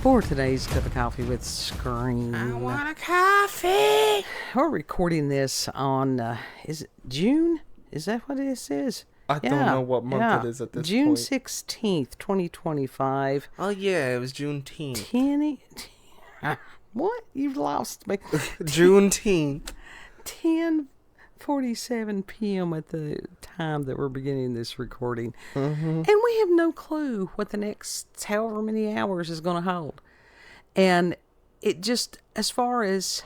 for today's cup of coffee with Scream. I want a coffee. We're recording this on, is it June? Is that what this is? I don't know what month it is at this June point. 16th, 2025. Oh, yeah, it was Juneteenth. What? You've lost me. Juneteenth. 10:47 p.m. at the time that we're beginning this recording. Mm-hmm. And we have no clue what the next however many hours is going to hold. And it just, as far as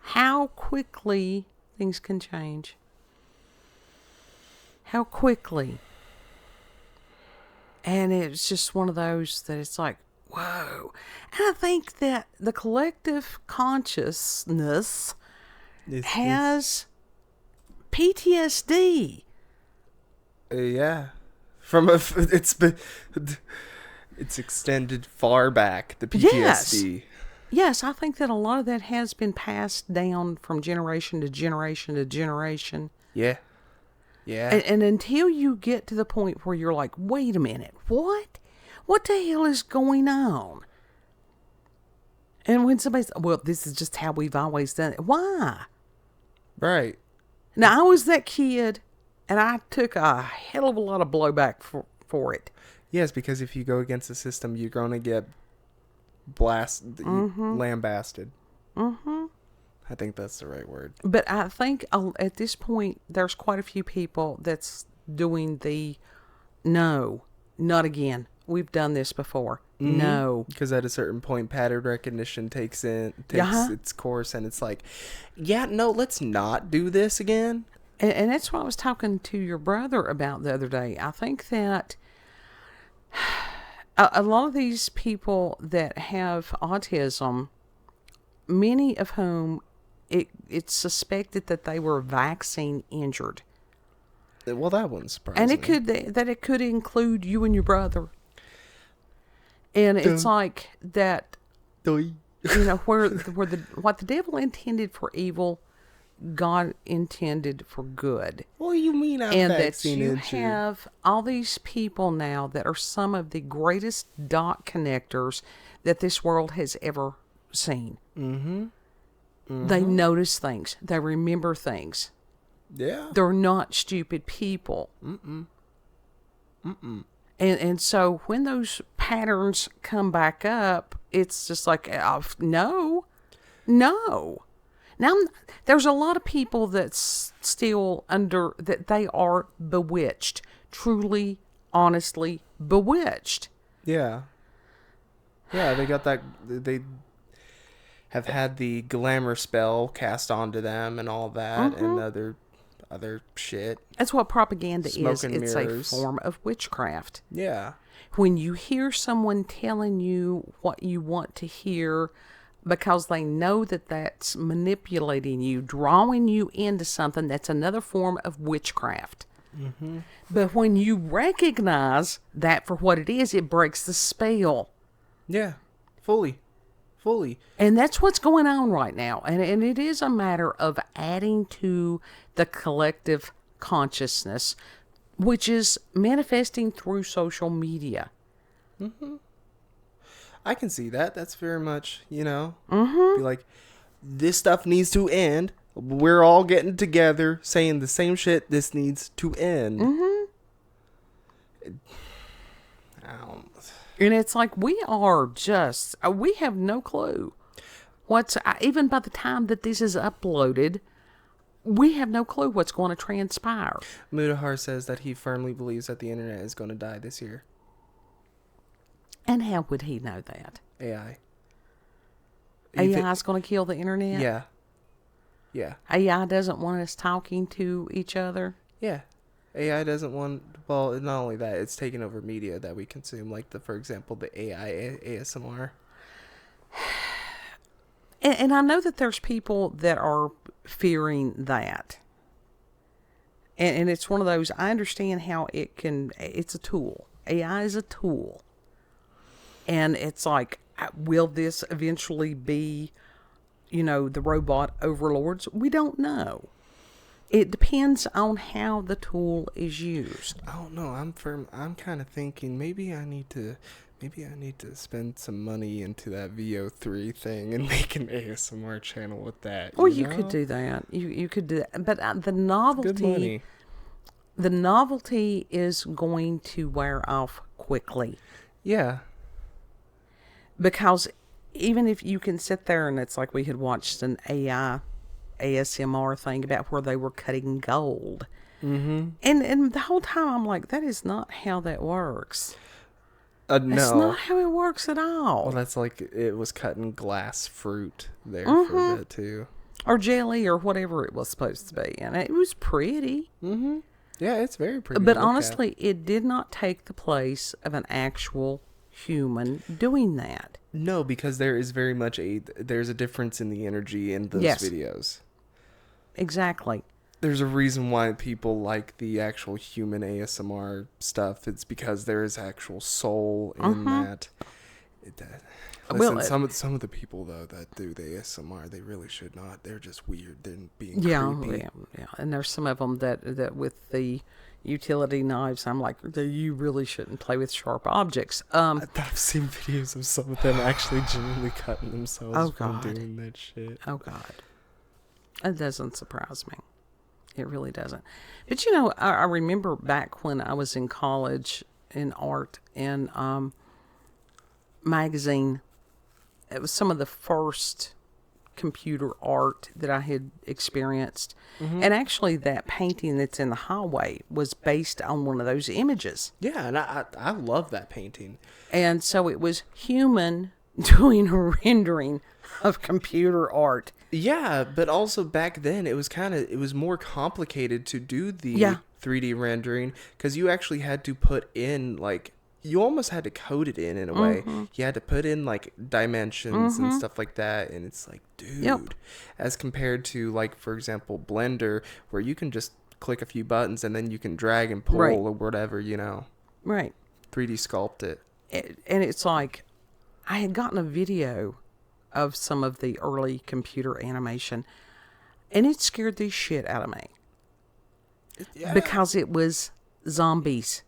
how quickly things can change. How quickly. And it's just one of those that it's like, whoa. And I think that the collective consciousness has PTSD. Yeah. It's extended far back, the PTSD. Yes, I think that a lot of that has been passed down from generation to generation to generation. Yeah. Yeah. And until you get to the point where you're like, wait a minute, what? What the hell is going on? And when somebody's, well, this is just how we've always done it. Why? Right. Now, I was that kid, and I took a hell of a lot of blowback for it. Yes, because if you go against the system, you're going to get lambasted. Mm-hmm. I think that's the right word. But I think at this point, there's quite a few people that's doing the, no, not again. We've done this before. Mm-hmm. No. Because at a certain point, pattern recognition takes its course, and it's like, yeah, no, let's not do this again. And that's what I was talking to your brother about the other day. I think that a lot of these people that have autism, many of whom it's suspected that they were vaccine injured. Well, that wouldn't surprise me. And it could include you and your brother. And it's like that, you know, what the devil intended for evil, God intended for good. What do you mean I'm vaccine injured? And that you have all these people now that are some of the greatest dot connectors that this world has ever seen. Mm-hmm. Mm-hmm. They notice things. They remember things. Yeah. They're not stupid people. Mm-mm. Mm-mm. And so when those patterns come back up, it's just like, no. Now, there's a lot of people that's still that they are bewitched. Truly, honestly bewitched. Yeah. Yeah, they got that, they have had the glamour spell cast onto them and all that, mm-hmm. and other shit. That's what propaganda Smoke and is. mirrors. It's a form of witchcraft. Yeah. When you hear someone telling you what you want to hear because they know that that's manipulating you, drawing you into something, that's another form of witchcraft. Mm-hmm. But when you recognize that for what it is, it breaks the spell. Yeah, fully. And that's what's going on right now. And it is a matter of adding to the collective consciousness, which is manifesting through social media. Mm-hmm. I can see that. That's very much, mm-hmm. be like, this stuff needs to end. We're all getting together saying the same shit. This needs to end. Mm-hmm. And it's like we have no clue. Even by the time that this is uploaded, we have no clue what's going to transpire. Mudahar says that he firmly believes that the internet is going to die this year. And how would he know that? AI. AI is going to kill the internet? Yeah. Yeah. AI doesn't want us talking to each other? Yeah. AI doesn't want, well, not only that, it's taking over media that we consume, like, for example, the AI ASMR. And I know that there's people that are fearing that. And it's one of those, I understand how it's a tool. AI is a tool. And it's like, will this eventually be, the robot overlords? We don't know. It depends on how the tool is used. I don't know. I'm kind of thinking maybe I need to Maybe I need to spend some money into that VO3 thing and make an ASMR channel with that. Or you could do that. You could do that. But the It's good money. novelty is going to wear off quickly. Yeah. Because even if you can sit there and it's like we had watched an AI ASMR thing about where they were cutting gold. Mm-hmm. And the whole time I'm like, that is not how that works. No. That's not how it works at all. Well, that's like it was cutting glass fruit there Mm-hmm. for a bit too. Or jelly or whatever it was supposed to be. And it was pretty. Mm-hmm. Yeah, it's very pretty. But to look honestly, it did not take the place of an actual human doing that. No, because there is very much there's a difference in the energy in those Yes. videos. Exactly. There's a reason why people like the actual human ASMR stuff. It's because there is actual soul in that. Listen, some of the people though that do the ASMR, they really should not. They're just weird. They're being creepy. Yeah. And there's some of them that with the utility knives, I'm like, you really shouldn't play with sharp objects. I've seen videos of some of them actually genuinely cutting themselves from doing that shit. Oh God, it doesn't surprise me. It really doesn't. But you know, I remember back when I was in college in art and magazine. It was some of the first computer art that I had experienced. Mm-hmm. And actually that painting that's in the hallway was based on one of those images. Yeah, and I love that painting. And so it was human doing a rendering of computer art. Yeah, but also back then it was more complicated to do the 3D rendering because you actually had to put in you almost had to code it in a way. You had to put in like dimensions and stuff like that, and it's like, dude, as compared to for example, Blender, where you can just click a few buttons and then you can drag and pull or whatever, Right. 3D sculpt it. And it's like, I had gotten a video of some of the early computer animation, and it scared the shit out of me. Yeah. Because it was zombies.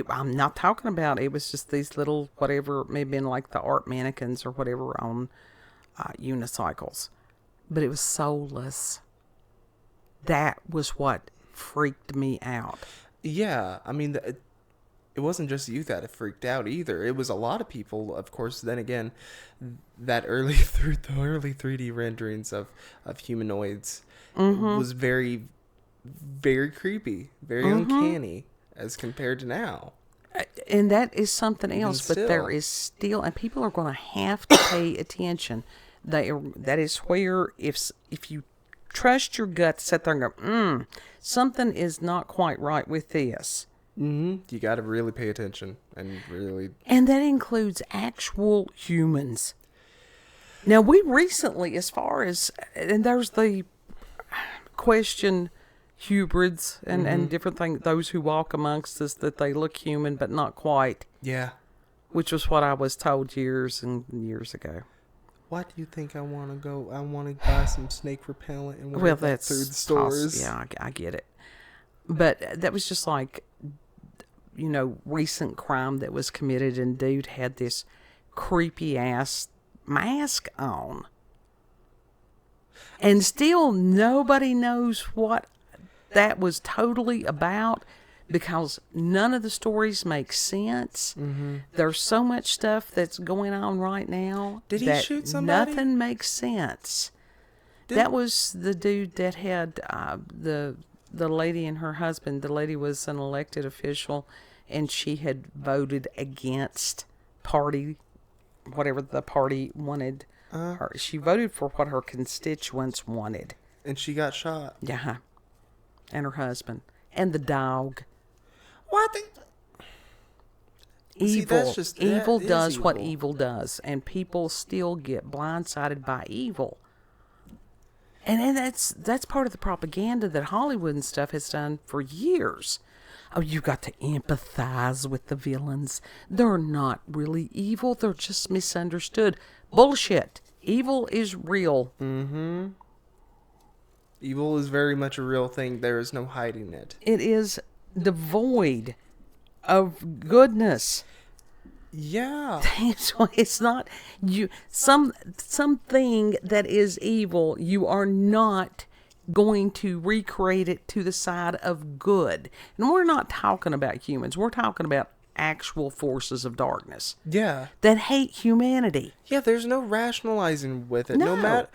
I'm not talking about, it was just these little, whatever, maybe in like the art mannequins or whatever on unicycles. But it was soulless. That was what freaked me out. Yeah, I mean, it wasn't just you that it freaked out either. It was a lot of people, of course. Then again, that the early 3D renderings of humanoids was very, very creepy, very uncanny as compared to now. And that is something else, but there is still, and people are going to have to pay attention. That is where if you trust your gut to sit there and go, something is not quite right with this. You got to really pay attention and that includes actual humans. Now, we recently, and there's the question hybrids and different things, those who walk amongst us, that they look human but not quite. Yeah. Which was what I was told years and years ago. Why do you think I want to go? I want to buy some snake repellent and wear that through the stores. Yeah, I get it. But that was just like, recent crime that was committed, and dude had this creepy ass mask on. And still nobody knows what that was totally about, because none of the stories make sense. There's so much stuff that's going on right now. Did he shoot somebody? Nothing makes sense. That was the dude that had the lady and her husband. The lady was an elected official, and she had voted against whatever the party wanted her. She voted for what her constituents wanted. And she got shot. Yeah. And her husband. And the dog. What? Evil. See, evil does evil. what evil does. And people still get blindsided by evil. And that's part of the propaganda that Hollywood and stuff has done for years. Oh, you got to empathize with the villains. They're not really evil. They're just misunderstood. Bullshit. Evil is real. Evil is very much a real thing. There is no hiding it. It is devoid of goodness. Yeah. So it's not you something that is evil. You are not going to recreate it to the side of good. And we're not talking about humans. We're talking about actual forces of darkness. Yeah. That hate humanity. Yeah, there's no rationalizing with it. No.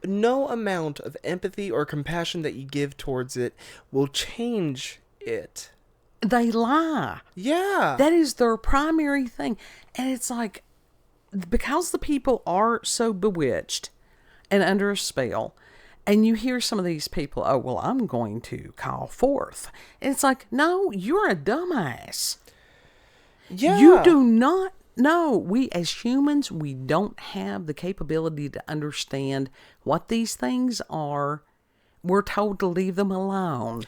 No amount of empathy or compassion that you give towards it will change it. They lie. Yeah. That is their primary thing. And it's like, because the people are so bewitched and under a spell, and you hear some of these people, oh, well, I'm going to call forth. And it's like, no, you're a dumbass. Yeah. You do not know. We, as humans, we don't have the capability to understand what these things are. We're told to leave them alone.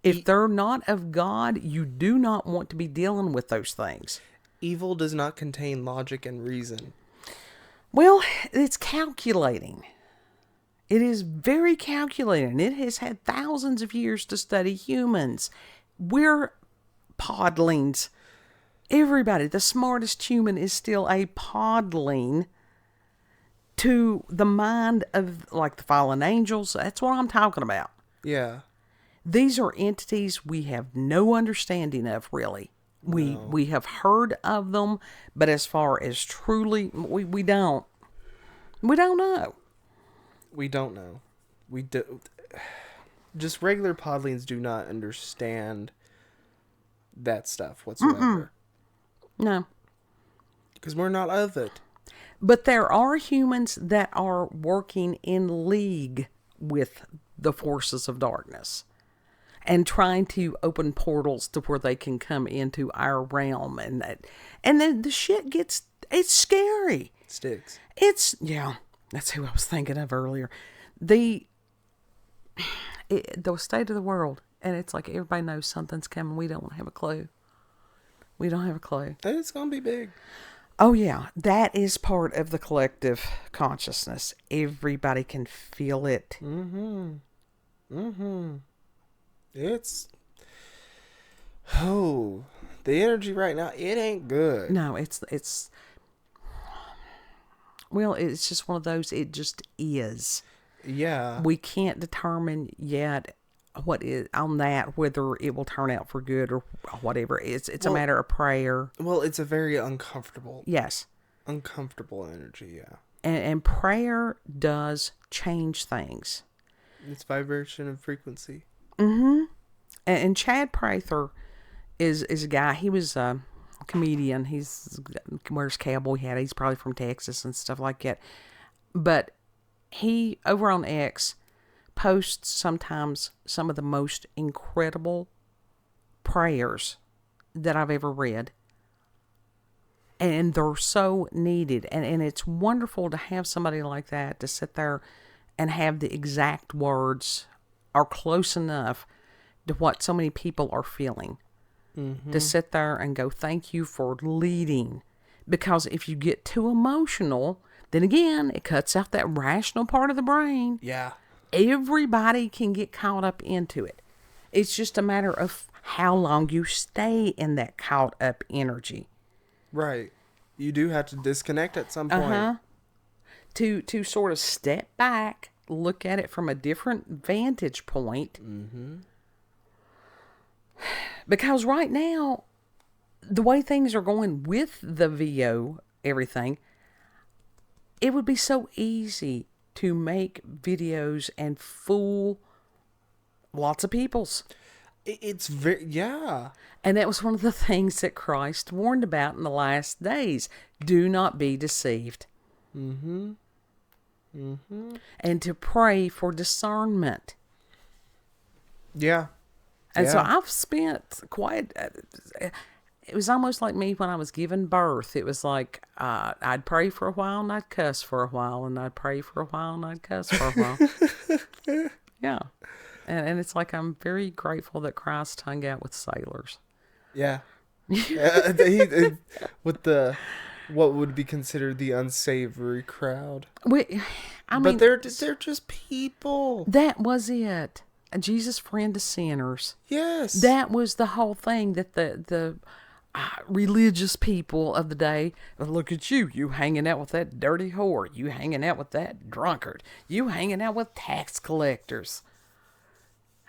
If they're not of God, you do not want to be dealing with those things. Evil does not contain logic and reason. Well, it's calculating. It is very calculating. It has had thousands of years to study humans. We're podlings. Everybody, the smartest human is still a podling to the mind of, like, the fallen angels. That's what I'm talking about. Yeah. These are entities we have no understanding of, really. We have heard of them, but as far as truly, we don't. We don't know. We don't know. We do. Just regular podlings do not understand that stuff whatsoever. No. Because we're not of it. But there are humans that are working in league with the forces of darkness and trying to open portals to where they can come into our realm. And then the shit gets, it's scary. It sticks. Yeah, that's who I was thinking of earlier. The state of the world. And it's like everybody knows something's coming. We don't have a clue. We don't have a clue. It's going to be big. Oh, yeah. That is part of the collective consciousness. Everybody can feel it. It's... Oh, the energy right now, it ain't good. No, it's... Well, it's just one of those, it just is. Yeah. We can't determine yet what is on that, whether it will turn out for good or whatever. It's a matter of prayer. Well, it's a very uncomfortable. Yes. Uncomfortable energy, yeah. And prayer does change things. It's vibration and frequency. Mm-hmm. And Chad Prather is a guy, he was a comedian. He's wears cowboy hat. He's probably from Texas and stuff like that. But he, over on X, posts sometimes some of the most incredible prayers that I've ever read. And they're so needed. And it's wonderful to have somebody like that to sit there and have the exact words or close enough to what so many people are feeling. Mm-hmm. To sit there and go, thank you for leading. Because if you get too emotional, then again, it cuts out that rational part of the brain. Yeah. Everybody can get caught up into it. It's just a matter of how long you stay in that caught up energy. Right. You do have to disconnect at some point. Uh-huh. To sort of step back, look at it from a different vantage point. Mm-hmm. Because right now, the way things are going with the VO, everything, it would be so easy to make videos and fool lots of peoples. It's very, yeah. And that was one of the things that Christ warned about in the last days. Do not be deceived. Mm-hmm. Mm-hmm. And to pray for discernment. Yeah. And so I've spent quite... it was almost like me when I was giving birth. It was like I'd pray for a while and I'd cuss for a while, and I'd pray for a while and I'd cuss for a while. Yeah. And it's like I'm very grateful that Christ hung out with sailors. Yeah. With the what would be considered the unsavory crowd. But they're just people. That was it. Jesus' friend to sinners. Yes. That was the whole thing, that the religious people of the day. Look at you hanging out with that dirty whore. You hanging out with that drunkard. You hanging out with tax collectors.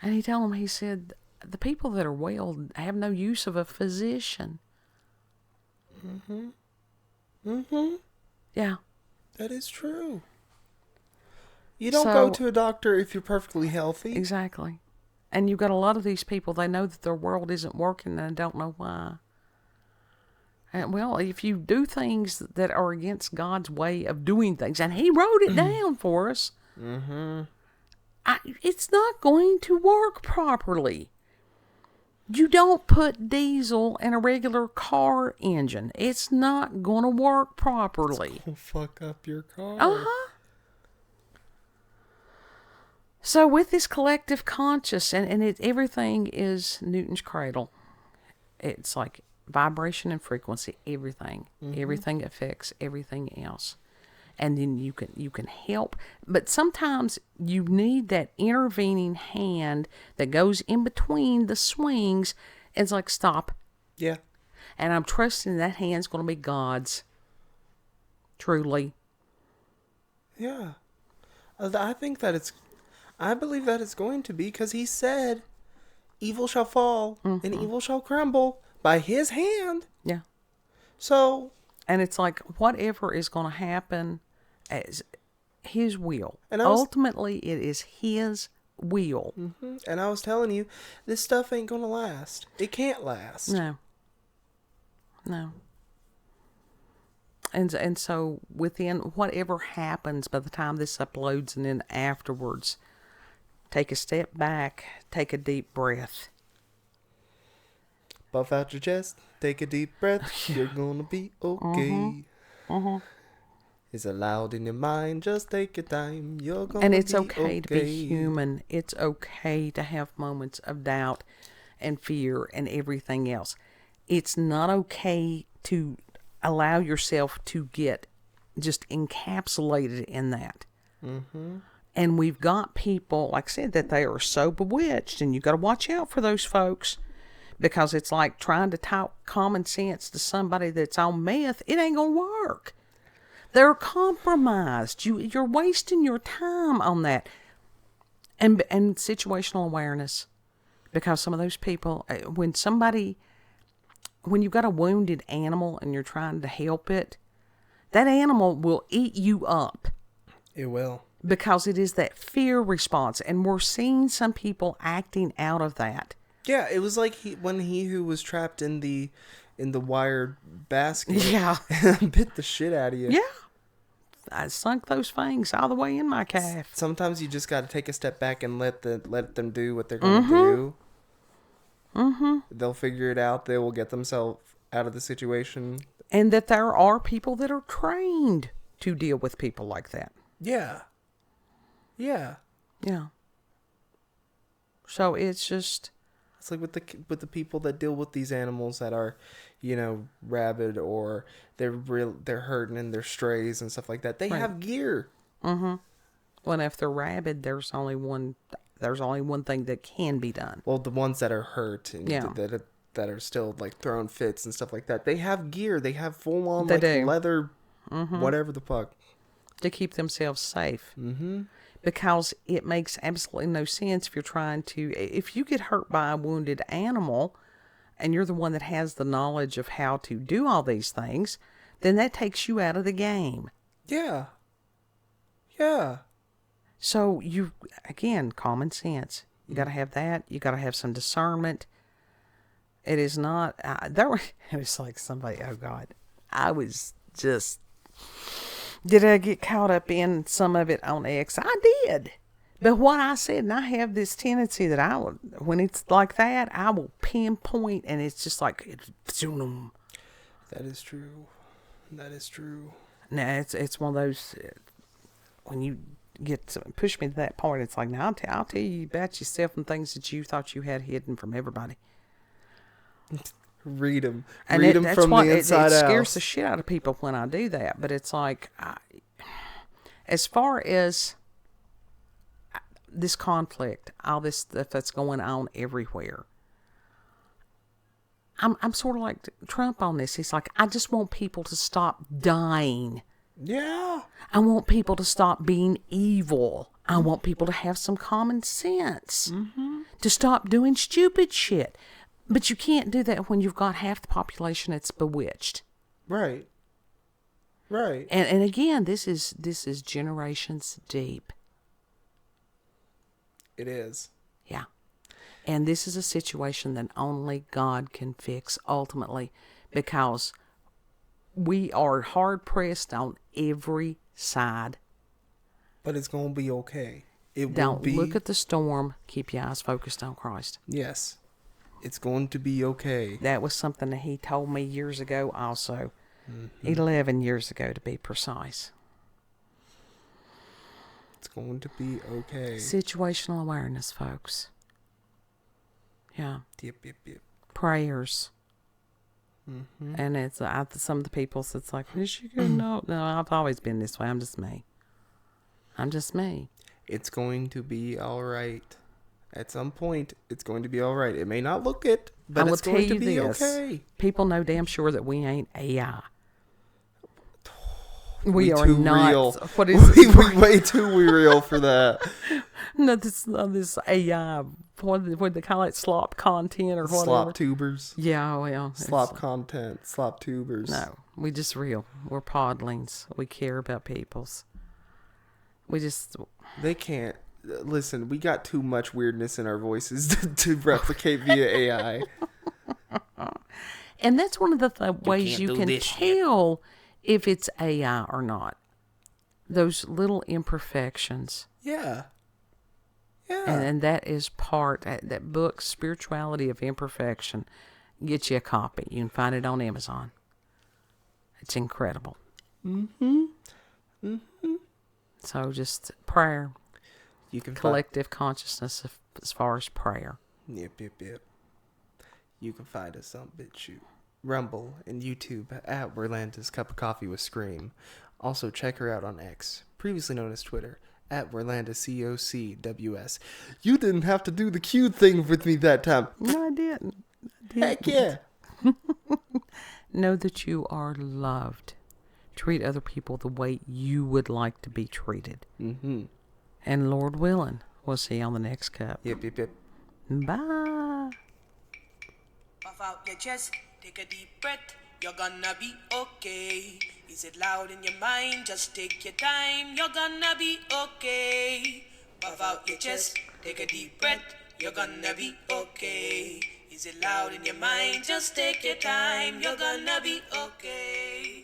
And he told him, he said, the people that are well have no use of a physician. Mm-hmm. Mm-hmm. Yeah. That is true. You don't go to a doctor if you're perfectly healthy. Exactly. And you've got a lot of these people, they know that their world isn't working and don't know why. And well, if you do things that are against God's way of doing things, and he wrote it down for us, it's not going to work properly. You don't put diesel in a regular car engine. It's not going to work properly. It's going to fuck up your car. Uh-huh. So with this collective conscious, and everything is Newton's cradle. It's like vibration and frequency, everything. Everything affects everything else. And then you can help. But sometimes you need that intervening hand that goes in between the swings. It's like, stop. Yeah. And I'm trusting that hand's going to be God's. Truly. Yeah. I believe that it's going to be, because he said, evil shall fall and evil shall crumble by his hand. Yeah. So. And it's like, whatever is going to happen as his will. And ultimately, it is his will. Mm-hmm. And I was telling you, this stuff ain't going to last. It can't last. No. And so within whatever happens by the time this uploads and then afterwards, take a step back, take a deep breath. Puff out your chest, take a deep breath, you're gonna be okay. It's allowed in your mind, just take your time, you're gonna be okay. And it's okay to be human. It's okay to have moments of doubt and fear and everything else. It's not okay to allow yourself to get just encapsulated in that. And we've got people, like I said, that they are so bewitched, and you got to watch out for those folks, because it's like trying to talk common sense to somebody that's on meth. It ain't gonna work. They're compromised. You're wasting your time on that. And situational awareness, because some of those people, when you've got a wounded animal and you're trying to help it, that animal will eat you up. It will. Because it is that fear response. And we're seeing some people acting out of that. Yeah, it was like when he who was trapped in the wired basket bit the shit out of you. Yeah. I sunk those fangs all the way in my calf. Sometimes you just got to take a step back and let them do what they're going to do. They'll figure it out. They will get themselves out of the situation. And that there are people that are trained to deal with people like that. Yeah. Yeah. Yeah. So it's just... It's like with the people that deal with these animals that are, rabid, or they're hurting and they're strays and stuff like that. They have gear. Well, and if they're rabid, there's only one thing that can be done. Well, the ones that are hurt and that are still like throwing fits and stuff like that, they have gear. They have full on leather, whatever the fuck, to keep themselves safe. Because it makes absolutely no sense if you get hurt by a wounded animal and you're the one that has the knowledge of how to do all these things, then that takes you out of the game. Yeah. Yeah. So again, common sense. You got to have that. You got to have some discernment. It is not, it was like somebody, oh God, I was just... Did I get caught up in some of it on X? I did. But what I said, and I have this tendency that when it's like that, I will pinpoint, and it's just like... That is true. That is true. Now, it's one of those... When you push me to that point, it's like, now I'll tell you about yourself and things that you thought you had hidden from everybody. Read them. Read them from the inside out. It scares the shit out of people when I do that. But it's like, as far as this conflict, all this stuff that's going on everywhere, I'm sort of like Trump on this. He's like, I just want people to stop dying. Yeah. I want people to stop being evil. I want people to have some common sense. To stop doing stupid shit. But you can't do that when you've got half the population that's bewitched. Right. Right. And again, this is generations deep. It is. Yeah. And this is a situation that only God can fix ultimately, because we are hard pressed on every side. But it's going to be okay. Don't look at the storm. Keep your eyes focused on Christ. Yes. It's going to be okay. That was something that he told me years ago also. 11 years ago, to be precise. It's going to be okay. Situational awareness, folks. Yeah. Yep. Prayers. And it's some of the people, it's like, is she good? No, I've always been this way. I'm just me. It's going to be all right. At some point, it's going to be all right. It may not look it, but it's going to be okay. People know damn sure that we ain't AI. We are too not. Real. What is it? We way too real for that. No, this AI. What they call it? Slop content or whatever. Slop tubers. Yeah, well. Slop content. Slop tubers. No, we just real. We're podlings. We care about people's. We just. They can't. Listen, we got too much weirdness in our voices to replicate via AI. And that's one of the ways you can tell if it's AI or not. Those little imperfections. Yeah. Yeah. And that is that book, Spirituality of Imperfection. Get you a copy. You can find it on Amazon. It's incredible. So just prayer. You can collective consciousness as far as prayer. Yep. You can find us on BitChute, Rumble, and YouTube at Werlanda's Cup of Coffee with Scream. Also, check her out on X, previously known as Twitter, at WerlandaCocWS. You didn't have to do the Q thing with me that time. No, I didn't. Heck yeah. Know that you are loved. Treat other people the way you would like to be treated. And Lord willing, we'll see you on the next cup. Yep. Bye. Puff out your chest, take a deep breath, you're gonna be okay. Is it loud in your mind? Just take your time, you're gonna be okay. Puff out your chest, take a deep breath, you're gonna be okay. Is it loud in your mind? Just take your time, you're gonna be okay.